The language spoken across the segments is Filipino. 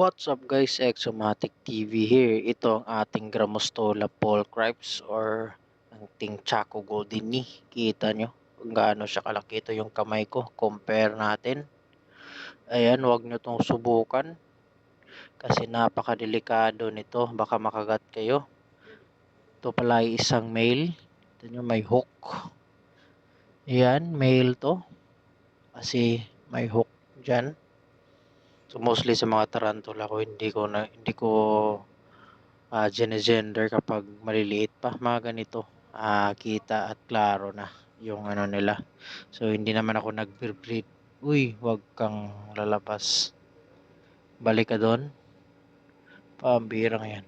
What's up guys, Exomatic TV here. Ito ang ating Gramostola polcripes or ang ting Chaco Golden Knee. Kita nyo kung gaano siya kalaki. Ito yung kamay ko. Compare natin. Ayan, wag nyo tong subukan. Kasi napakadelikado nito. Baka makagat kayo. Ito pala ay isang male. Ito nyo, may hook. Ayan, male to. Kasi may hook dyan. So mostly sa mga tarantula ko, hindi ko gender kapag maliliit pa, mga ganito, kita at klaro na yung ano nila. So hindi naman ako nag-breed. Uy, wag kang lalabas, balik ka doon, pambirang yan,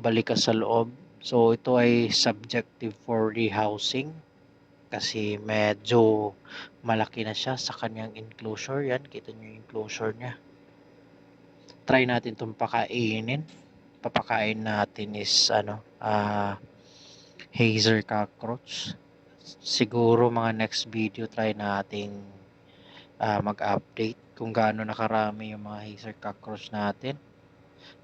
balik ka sa loob. So ito ay subjective for rehousing kasi medyo malaki na siya sa kanyang enclosure. Yan, kita nyo yung enclosure niya. Try natin itong pakainin. Papakain natin is hazer cockroach. Siguro mga next video try nating mag-update kung gaano nakarami yung mga hazer cockroach natin.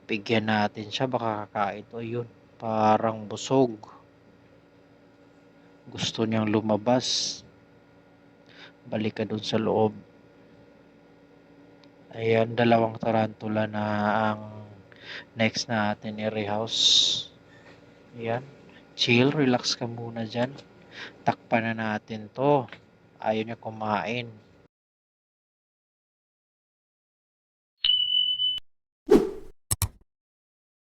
Bigyan natin siya, baka kakain to. Yun, parang busog, gusto niyang lumabas. Balik ka dun sa loob. Ayan, dalawang tarantula na ang next natin i-rehouse. Ayan, chill, relax ka muna dyan. Takpan na natin to. Ayaw niya kumain.